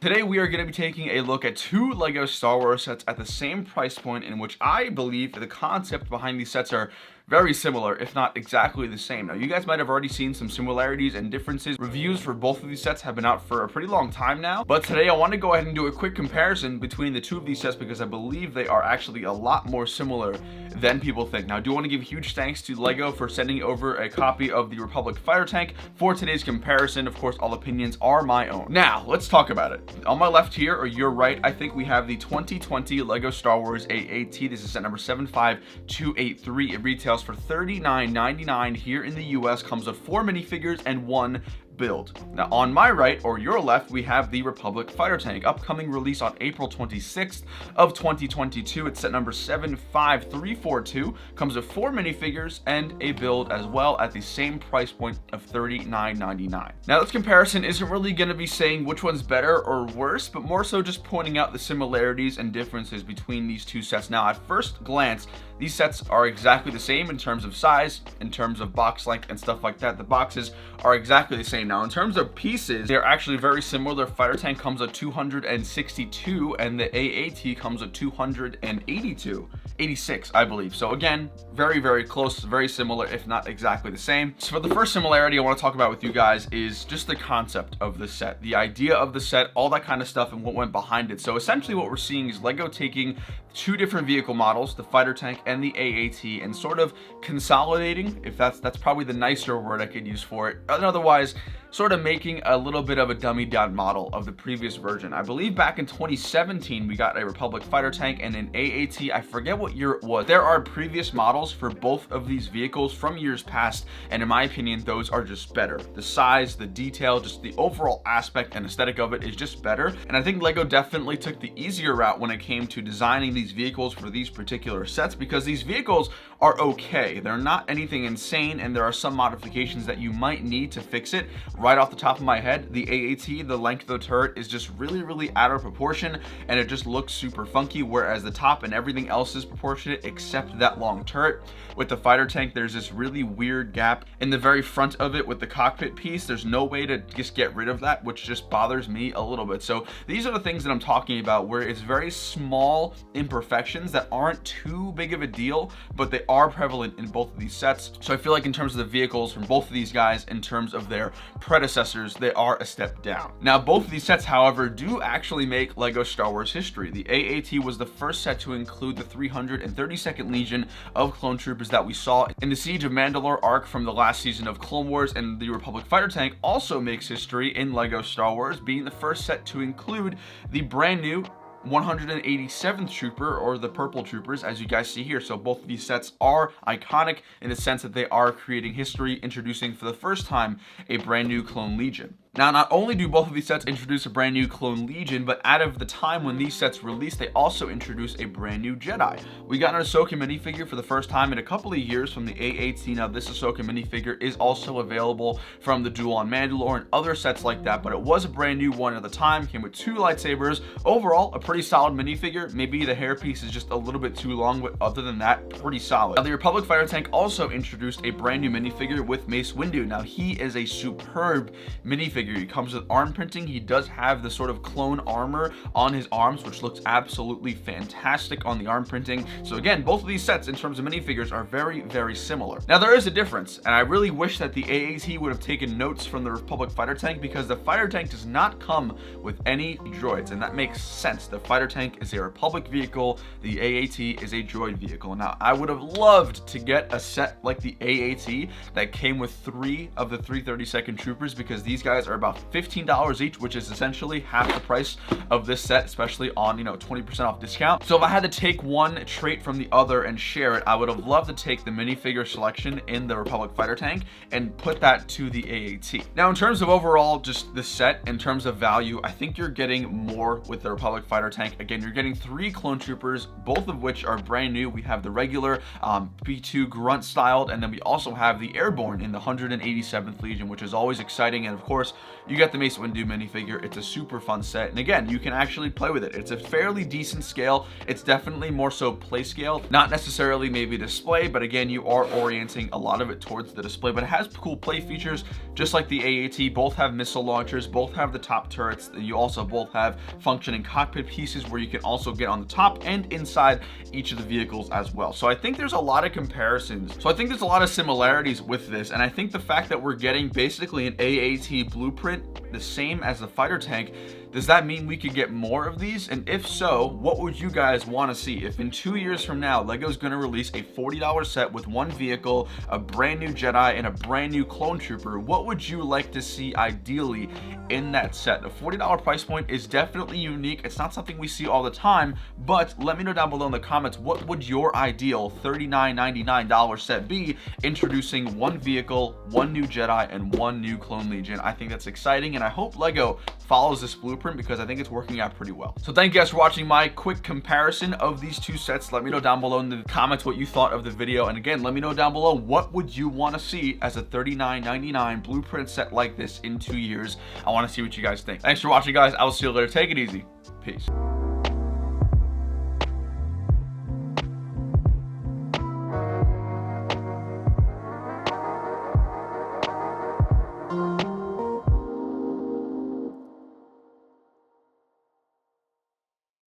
Today we are going to be taking a look at two LEGO Star Wars sets at the same price point, in which I believe the concept behind these sets are very similar, if not exactly the same. Now, you guys might have already seen some similarities and differences. Reviews for both of these sets have been out for a pretty long time now, but today I want to go ahead and do a quick comparison between the two of these sets because I believe they are actually a lot more similar than people think. Now, I do want to give huge thanks to LEGO for sending over a copy of the Republic Fighter Tank for today's comparison. Of course, all opinions are my own. Now, let's talk about it. On my left here, or your right, I think we have the 2020 LEGO Star Wars AAT. This is set number 75283. It retails for $39.99 here in the US, comes with 4 minifigures and 1 build. Now, on my right, or your left, we have the Republic Fighter Tank, upcoming release on April 26th of 2022. It's set number 75342, comes with 4 minifigures and a build as well at the same price point of $39.99. Now, this comparison isn't really going to be saying which one's better or worse, but more so just pointing out the similarities and differences between these two sets. Now, at first glance, these sets are exactly the same in terms of size, in terms of box length and stuff like that. The boxes are exactly the same. Now, in terms of pieces, they're actually very similar. The Fighter Tank comes with 262 and the AAT comes with 86, I believe. So again, very, very close, very similar, if not exactly the same. So for the first similarity I want to talk about with you guys is just the concept of the set, the idea of the set, all that kind of stuff, and what went behind it. So essentially what we're seeing is LEGO taking two different vehicle models, the Fighter Tank and the AAT, and sort of consolidating, if that's probably the nicer word I could use for it, and otherwise sort of making a little bit of a dummied down model of the previous version. I believe back in 2017 we got a Republic Fighter Tank and an AAT. I forget what year it was. There are previous models for both of these vehicles from years past, and in my opinion those are just better. The size, the detail, just the overall aspect and aesthetic of it is just better, and I think LEGO definitely took the easier route when it came to designing these vehicles for these particular sets, because these vehicles are okay. They're not anything insane, and there are some modifications that you might need to fix it. Right off the top of my head, the AAT, the length of the turret is just really out of proportion, and it just looks super funky, whereas the top and everything else is proportionate except that long turret. With the Fighter Tank, there's this really weird gap in the very front of it with the cockpit piece. There's no way to just get rid of that, which just bothers me a little bit. So these are the things that I'm talking about, where it's very small imperfections that aren't too big of a deal, but they are prevalent in both of these sets. So I feel like in terms of the vehicles from both of these guys, in terms of their predecessors, they are a step down. Now, both of these sets, however, do actually make LEGO Star Wars history. The AAT was the first set to include the 332nd Legion of clone troopers that we saw in the Siege of Mandalore arc from the last season of Clone Wars, and the Republic Fighter Tank also makes history in LEGO Star Wars, being the first set to include the brand new 187th Trooper, or the Purple Troopers, as you guys see here. So both of these sets are iconic in the sense that they are creating history, introducing for the first time a brand new clone legion. Now, not only do both of these sets introduce a brand new clone legion, but out of the time when these sets released, they also introduce a brand new Jedi. We got an Ahsoka minifigure for the first time in a couple of years from the AAT. Now, this Ahsoka minifigure is also available from the Duel on Mandalore and other sets like that, but it was a brand new one at the time. Came with 2 lightsabers. Overall, a pretty solid minifigure. Maybe the hairpiece is just a little bit too long, but other than that, pretty solid. Now, the Republic Fighter Tank also introduced a brand new minifigure with Mace Windu. Now, he is a superb minifigure. He comes with arm printing. He does have the sort of clone armor on his arms, which looks absolutely fantastic on the arm printing. So again, both of these sets in terms of minifigures are very similar. Now, there is a difference, and I really wish that the AAT would have taken notes from the Republic Fighter Tank, because the Fighter Tank does not come with any droids, and that makes sense. The Fighter Tank is a Republic vehicle. The AAT is a droid vehicle. Now, I would have loved to get a set like the AAT that came with 3 of the 332nd Troopers, because these guys are about $15 each, which is essentially half the price of this set, especially on 20% off discount. So if I had to take one trait from the other and share it, I would have loved to take the minifigure selection in the Republic Fighter Tank and put that to the AAT. Now, in terms of overall just the set, in terms of value, I think you're getting more with the Republic Fighter Tank. Again, you're getting 3 clone troopers, both of which are brand new. We have the regular B2 grunt styled, and then we also have the airborne in the 187th Legion, which is always exciting, and of course you get the Mace Windu minifigure. It's a super fun set, and again, you can actually play with it. It's a fairly decent scale. It's definitely more so play scale, not necessarily maybe display, but again, you are orienting a lot of it towards the display, but it has cool play features just like the AAT. Both have missile launchers, both have the top turrets. You also both have functioning cockpit pieces where you can also get on the top and inside each of the vehicles as well. So I think there's a lot of comparisons. So I think there's a lot of similarities with this, and I think the fact that we're getting basically an AAT blueprint the same as the fighter tank, does that mean we could get more of these? And if so, what would you guys want to see? If in 2 years from now, LEGO's going to release a $40 set with one vehicle, a brand new Jedi, and a brand new clone trooper, what would you like to see ideally in that set? The $40 price point is definitely unique. It's not something we see all the time, but let me know down below in the comments, what would your ideal $39.99 set be, introducing one vehicle, one new Jedi, and one new clone legion? I think that's exciting, and I hope LEGO follows this blueprint because I think it's working out pretty well. So thank you guys for watching my quick comparison of these two sets. Let me know down below in the comments what you thought of the video, and again, let me know down below what would you want to see as a $39.99 blueprint set like this in 2 years. I want to see what you guys think. Thanks for watching, guys. I will see you later. Take it easy. Peace.